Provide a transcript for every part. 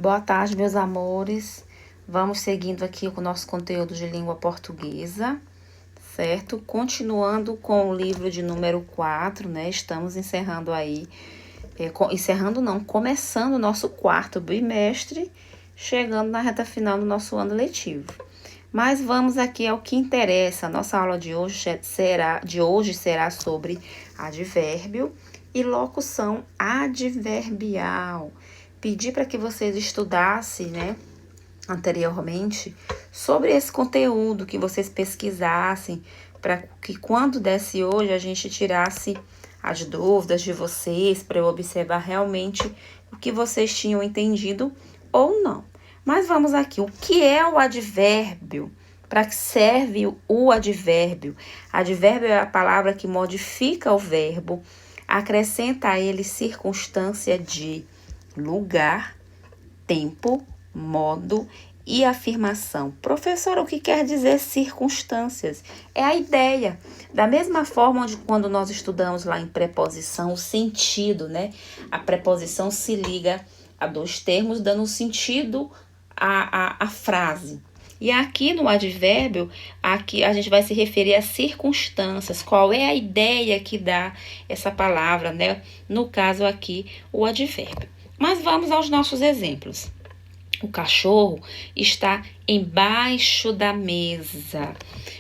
Boa tarde, meus amores. Vamos seguindo aqui com o nosso conteúdo de língua portuguesa, certo? Continuando com o livro de número 4, né? Estamos encerrando aí, começando o nosso quarto bimestre, chegando na reta final do nosso ano letivo. Mas vamos aqui ao que interessa. A nossa aula de hoje será sobre advérbio e locução adverbial. Pedi para que vocês estudassem, né, anteriormente, sobre esse conteúdo, que vocês pesquisassem, para que quando desse hoje a gente tirasse as dúvidas de vocês, para eu observar realmente o que vocês tinham entendido ou não. Mas vamos aqui, o que é o advérbio? Para que serve o advérbio? Advérbio é a palavra que modifica o verbo, acrescenta a ele circunstância de lugar, tempo, modo e afirmação. Professora, o que quer dizer circunstâncias? É a ideia. Da mesma forma de quando nós estudamos lá em preposição, o sentido, né? A preposição se liga a dois termos, dando sentido à frase. E aqui no advérbio, aqui a gente vai se referir a circunstâncias. Qual é a ideia que dá essa palavra, né? No caso aqui, o advérbio. Mas vamos aos nossos exemplos. O cachorro está embaixo da mesa.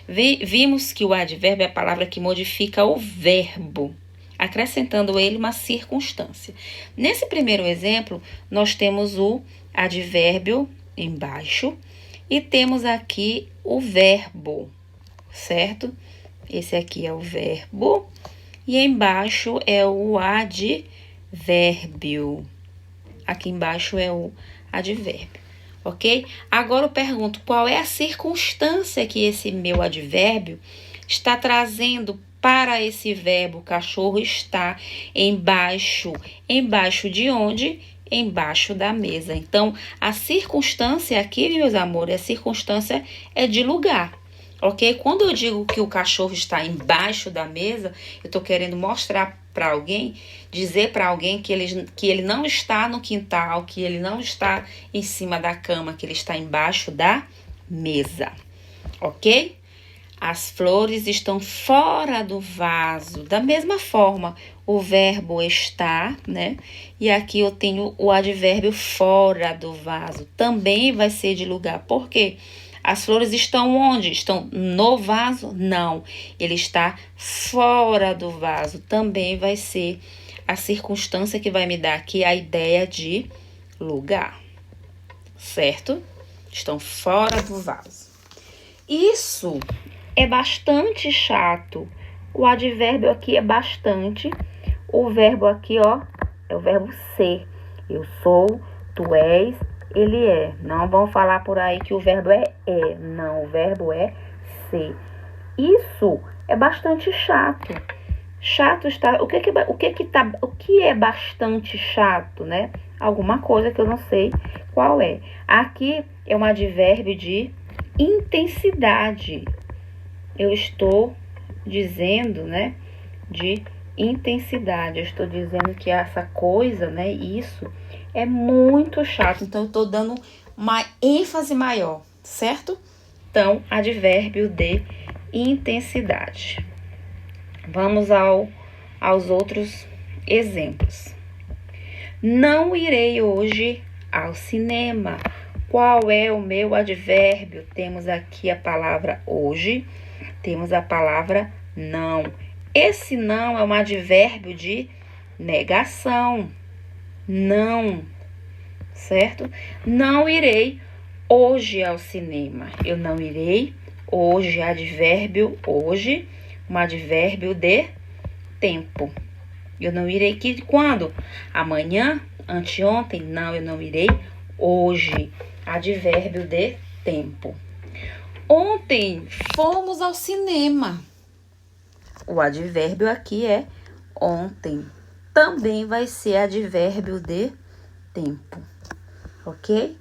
Vimos que o advérbio é a palavra que modifica o verbo, acrescentando ele uma circunstância. Nesse primeiro exemplo, nós temos o advérbio embaixo e temos aqui o verbo, certo? Esse aqui é o verbo e embaixo é o advérbio. Aqui embaixo é o advérbio, ok? Agora eu pergunto, qual é a circunstância que esse meu advérbio está trazendo para esse verbo? O cachorro está embaixo. Embaixo de onde? Embaixo da mesa. Então, a circunstância aqui, meus amores, a circunstância é de lugar. Ok? Quando eu digo que o cachorro está embaixo da mesa, eu estou querendo mostrar para alguém, dizer para alguém que ele não está no quintal, que ele não está em cima da cama, que ele está embaixo da mesa. Ok? As flores estão fora do vaso. Da mesma forma, o verbo está, né? E aqui eu tenho o advérbio fora do vaso. Também vai ser de lugar. Por quê? As flores estão onde? Estão no vaso? Não, ele está fora do vaso. Também vai ser a circunstância que vai me dar aqui a ideia de lugar, certo? Estão fora do vaso. Isso é bastante chato. O advérbio aqui é bastante. O verbo aqui, ó, é o verbo ser. Eu sou, tu és, ele é. Não vão falar por aí que o verbo é. Não, o verbo é ser. Isso é bastante chato. Chato está. O que é bastante chato, né? Alguma coisa que eu não sei qual é. Aqui é um advérbio de intensidade. Eu estou dizendo, né, de intensidade. Eu estou dizendo que essa coisa, né, isso é muito chato. Então, eu estou dando uma ênfase maior, certo? Então, advérbio de intensidade. Vamos aos outros exemplos. Não irei hoje ao cinema. Qual é o meu advérbio? Temos aqui a palavra hoje, temos a palavra não. Esse não é um advérbio de negação. Não, certo? Não irei hoje ao cinema. Eu não irei hoje, advérbio hoje, um advérbio de tempo. Eu não irei quando? Amanhã? Anteontem? Não, eu não irei hoje, advérbio de tempo. Ontem fomos ao cinema. O advérbio aqui é ontem. Também vai ser advérbio de tempo, ok?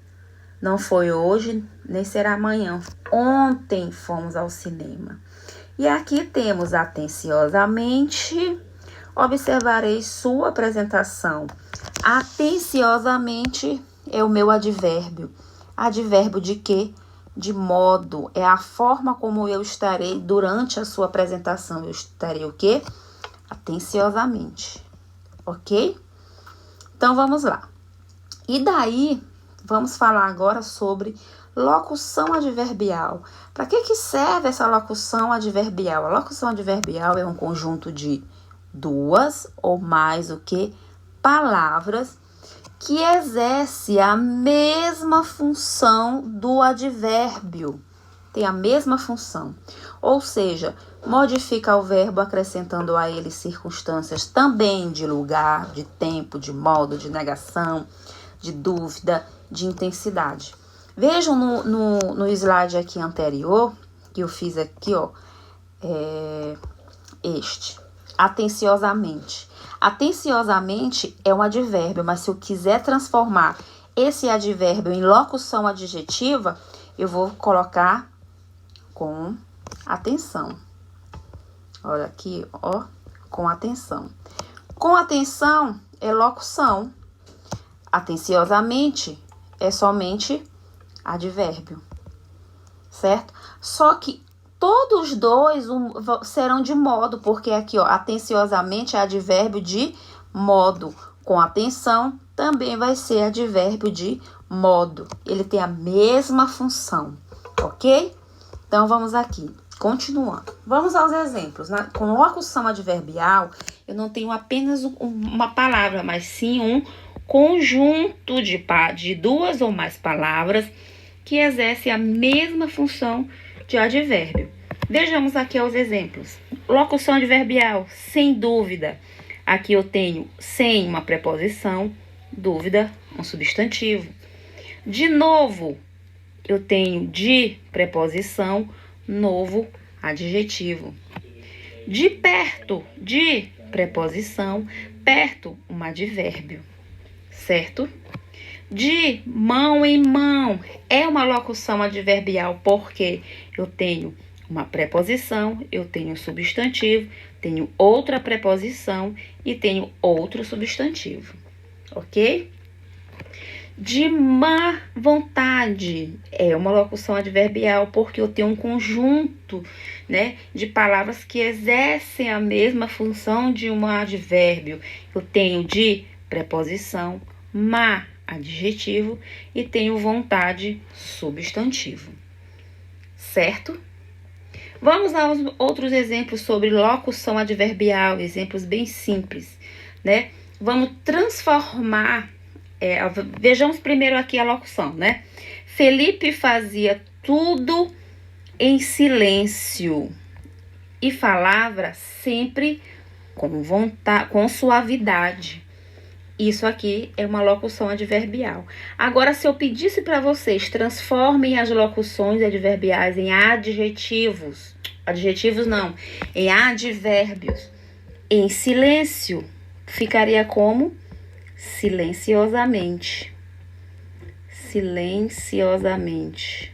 Não foi hoje, nem será amanhã. Ontem fomos ao cinema. E aqui temos atenciosamente. Observarei sua apresentação. Atenciosamente é o meu advérbio. Advérbio de quê? De modo. É a forma como eu estarei durante a sua apresentação. Eu estarei o quê? Atenciosamente. Ok? Então, vamos lá. E daí, vamos falar agora sobre locução adverbial. Para que serve essa locução adverbial? A locução adverbial é um conjunto de duas ou mais o que? Palavras que exerce a mesma função do advérbio. Tem a mesma função. Ou seja, modifica o verbo acrescentando a ele circunstâncias também de lugar, de tempo, de modo, de negação, de dúvida, de intensidade. Vejam no slide aqui anterior, que eu fiz aqui, ó, atenciosamente. Atenciosamente é um advérbio, mas se eu quiser transformar esse advérbio em locução adjetiva, eu vou colocar com atenção. Olha aqui, ó, com atenção. Com atenção é locução. Atenciosamente é somente advérbio, certo? Só que todos dois serão de modo, porque aqui, ó, atenciosamente é advérbio de modo. Com atenção também vai ser advérbio de modo. Ele tem a mesma função, ok? Então, vamos aqui, continuando. Vamos aos exemplos. Com locução adverbial, eu não tenho apenas uma palavra, mas sim um conjunto de duas ou mais palavras que exerce a mesma função de advérbio. Vejamos aqui os exemplos. Locução adverbial, sem dúvida. Aqui eu tenho sem uma preposição, dúvida, um substantivo. De novo, eu tenho de preposição, novo, adjetivo. De perto, de preposição, perto, um advérbio, certo? De mão em mão é uma locução adverbial porque eu tenho uma preposição, eu tenho um substantivo, tenho outra preposição e tenho outro substantivo, ok? De má vontade é uma locução adverbial porque eu tenho um conjunto, né, de palavras que exercem a mesma função de um advérbio. Eu tenho de preposição, má, adjetivo, e tenho vontade, substantivo, certo? Vamos aos outros exemplos sobre locução adverbial, exemplos bem simples, né? Vamos transformar, vejamos primeiro aqui a locução, né? Felipe fazia tudo em silêncio e falava sempre com vontade, com suavidade. Isso aqui é uma locução adverbial. Agora, se eu pedisse para vocês, transformem as locuções adverbiais em adjetivos. Adjetivos não, em advérbios. Em silêncio, ficaria como? Silenciosamente. Silenciosamente.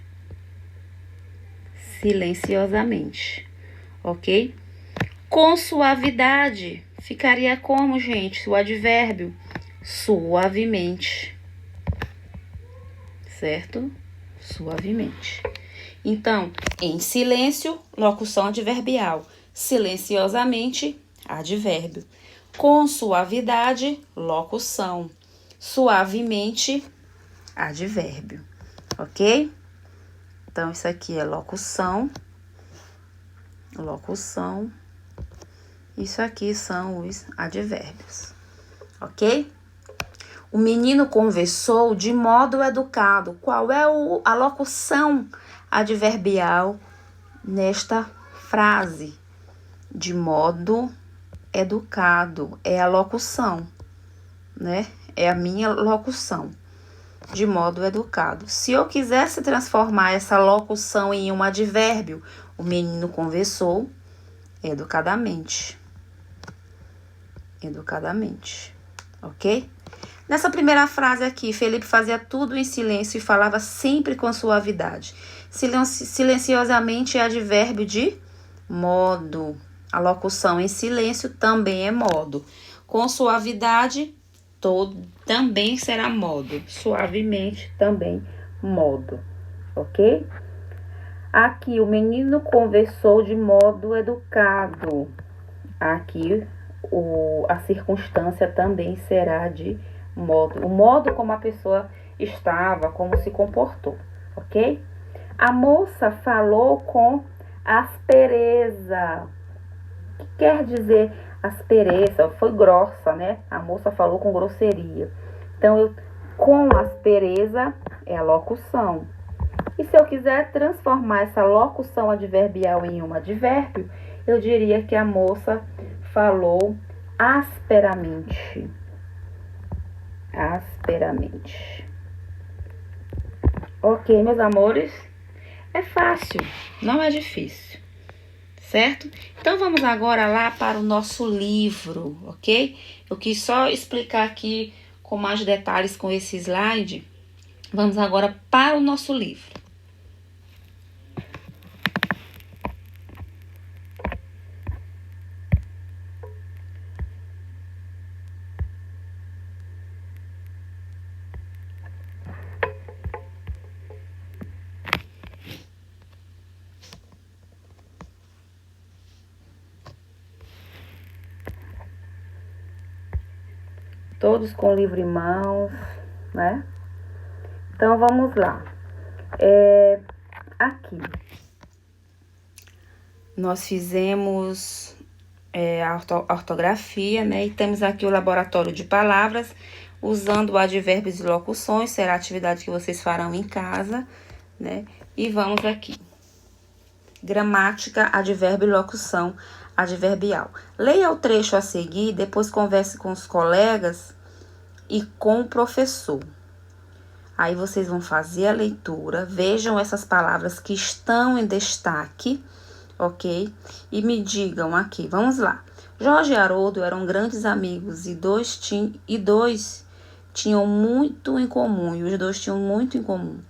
Silenciosamente. Ok? Com suavidade, ficaria como, gente? O advérbio? Suavemente. Certo? Suavemente. Então, em silêncio, locução adverbial. Silenciosamente, advérbio. Com suavidade, locução. Suavemente, advérbio. Ok? Então, isso aqui é locução. Locução. Isso aqui são os advérbios. Ok? O menino conversou de modo educado. Qual é a locução adverbial nesta frase? De modo educado. É a locução, né? É a minha locução. De modo educado. Se eu quisesse transformar essa locução em um advérbio, o menino conversou educadamente. Educadamente. Ok? Nessa primeira frase aqui, Felipe fazia tudo em silêncio e falava sempre com suavidade. Silenciosamente é advérbio de modo. A locução em silêncio também é modo. Com suavidade, também será modo. Suavemente, também modo, ok? Aqui, o menino conversou de modo educado. Aqui, a circunstância também será de modo. O modo como a pessoa estava, como se comportou, ok? A moça falou com aspereza. O que quer dizer aspereza? Foi grossa, né? A moça falou com grosseria. Então, com aspereza é a locução. E se eu quiser transformar essa locução adverbial em um advérbio, eu diria que a moça falou asperamente. Asperamente. Ok, meus amores? É fácil, não é difícil, certo? Então, vamos agora lá para o nosso livro, ok? Eu quis só explicar aqui com mais detalhes com esse slide. Vamos agora para o nosso livro. Todos com o livro em mãos, né? Então, vamos lá. Aqui, nós fizemos a ortografia, né? E temos aqui o laboratório de palavras, usando advérbios e locuções, será a atividade que vocês farão em casa, né? E vamos aqui. Gramática, advérbio e locução adverbial. Leia o trecho a seguir, depois converse com os colegas e com o professor. Aí vocês vão fazer a leitura, vejam essas palavras que estão em destaque, ok? E me digam aqui, vamos lá. Jorge e Haroldo eram grandes amigos e dois tinham muito em comum, e os dois tinham muito em comum.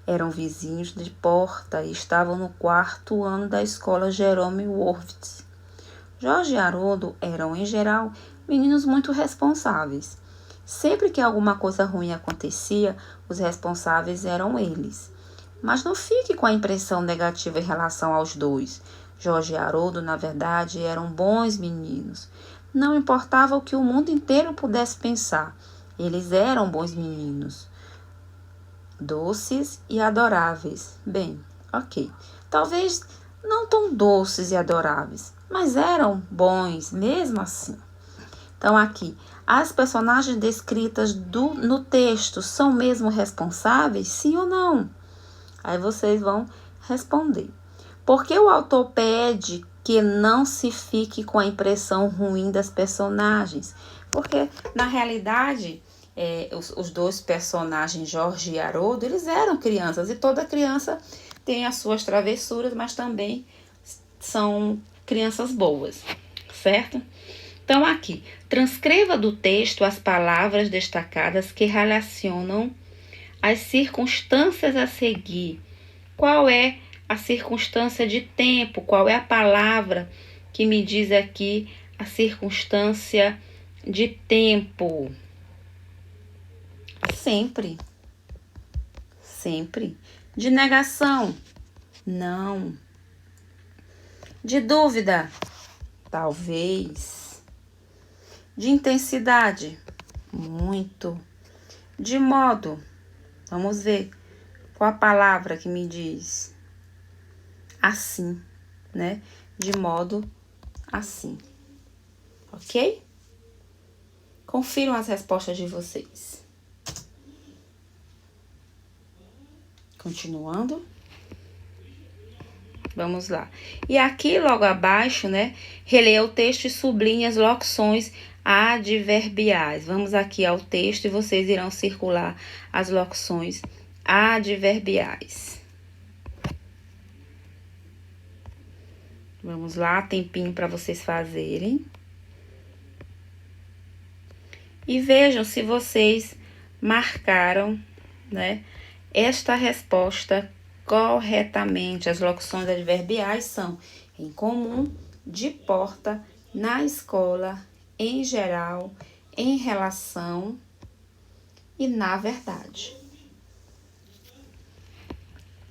Eram vizinhos de porta e estavam no 4º ano da escola Jerome Worth. Jorge e Haroldo eram, em geral, meninos muito responsáveis. Sempre que alguma coisa ruim acontecia, os responsáveis eram eles. Mas não fique com a impressão negativa em relação aos dois. Jorge e Haroldo, na verdade, eram bons meninos. Não importava o que o mundo inteiro pudesse pensar. Eles eram bons meninos. Doces e adoráveis. Bem, ok. Talvez não tão doces e adoráveis, mas eram bons mesmo assim. Então, aqui, as personagens descritas no texto são mesmo responsáveis, sim ou não? Aí vocês vão responder. Por que o autor pede que não se fique com a impressão ruim das personagens? Porque, na realidade, os dois personagens, Jorge e Haroldo, eles eram crianças. E toda criança tem as suas travessuras, mas também são crianças boas, certo? Então, aqui, transcreva do texto as palavras destacadas que relacionam as circunstâncias a seguir. Qual é a circunstância de tempo? Qual é a palavra que me diz aqui a circunstância de tempo? Sempre. Sempre. De negação? Não. De dúvida? Talvez. De intensidade? Muito. De modo? Vamos ver qual a palavra que me diz assim, né? De modo assim. Ok? Confiram as respostas de vocês. Continuando. Vamos lá. E aqui, logo abaixo, né? Releia o texto e sublinhe as locuções adverbiais. Vamos aqui ao texto e vocês irão circular as locuções adverbiais. Vamos lá, tempinho para vocês fazerem. E vejam se vocês marcaram, né, esta resposta corretamente. As locuções adverbiais são em comum, de porta, na escola, em geral, em relação, e na verdade.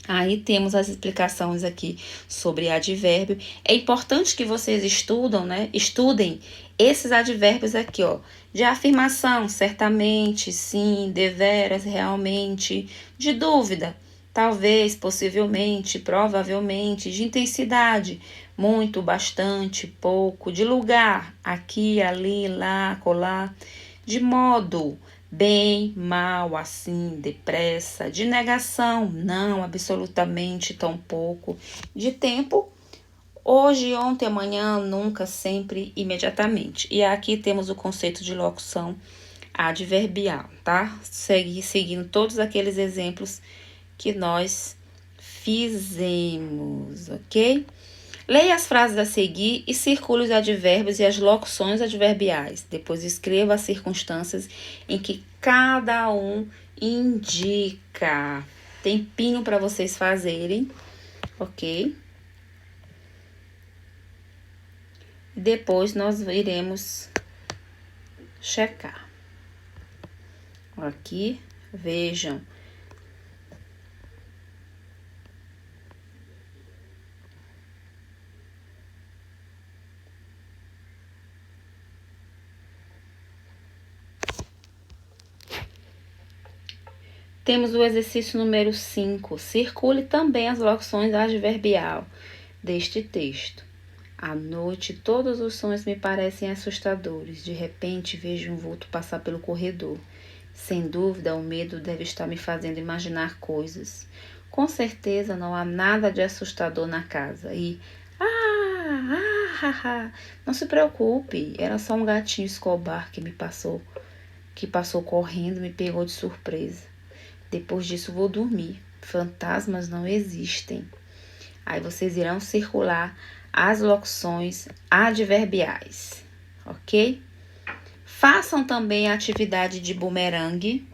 Aí temos as explicações aqui sobre advérbio. É importante que vocês estudem esses advérbios aqui, ó. De afirmação, certamente, sim, deveras, realmente. De dúvida, talvez, possivelmente, provavelmente. De intensidade, muito, bastante, pouco. De lugar, aqui, ali, lá, acolá. De modo, bem, mal, assim, depressa. De negação, não, absolutamente, tão pouco. De tempo, hoje, ontem, amanhã, nunca, sempre, imediatamente. E aqui temos o conceito de locução adverbial, tá? Seguindo todos aqueles exemplos que nós fizemos, ok? Leia as frases a seguir e circule os advérbios e as locuções adverbiais. Depois escreva as circunstâncias em que cada um indica. Tempinho para vocês fazerem, ok? Depois nós iremos checar. Aqui, vejam. Temos o exercício número 5. Circule também as locuções adverbial deste texto. À noite, todos os sons me parecem assustadores. De repente, vejo um vulto passar pelo corredor. Sem dúvida, o medo deve estar me fazendo imaginar coisas. Com certeza, não há nada de assustador na casa. Não se preocupe, era só um gatinho Escobar que passou correndo e me pegou de surpresa. Depois disso, vou dormir. Fantasmas não existem. Aí vocês irão circular as locuções adverbiais, ok? Façam também a atividade de bumerangue.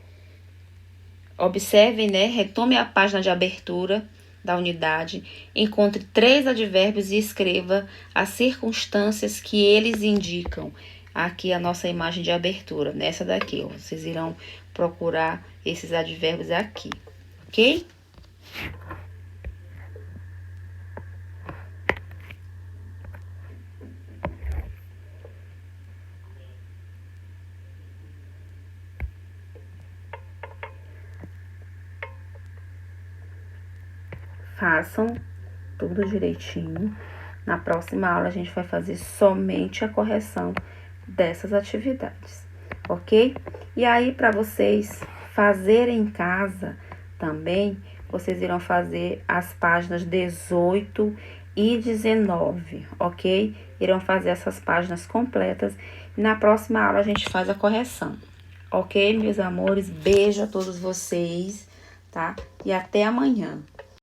Observem, retome a página de abertura da unidade, encontre 3 advérbios e escreva as circunstâncias que eles indicam. Aqui a nossa imagem de abertura, nessa daqui, ó. Vocês irão procurar esses advérbios aqui, ok? Façam tudo direitinho. Na próxima aula, a gente vai fazer somente a correção dessas atividades, ok? E aí, para vocês fazerem em casa também, vocês irão fazer as páginas 18 e 19, ok? Irão fazer essas páginas completas. E na próxima aula, a gente faz a correção, ok, meus amores? Beijo a todos vocês, tá? E até amanhã.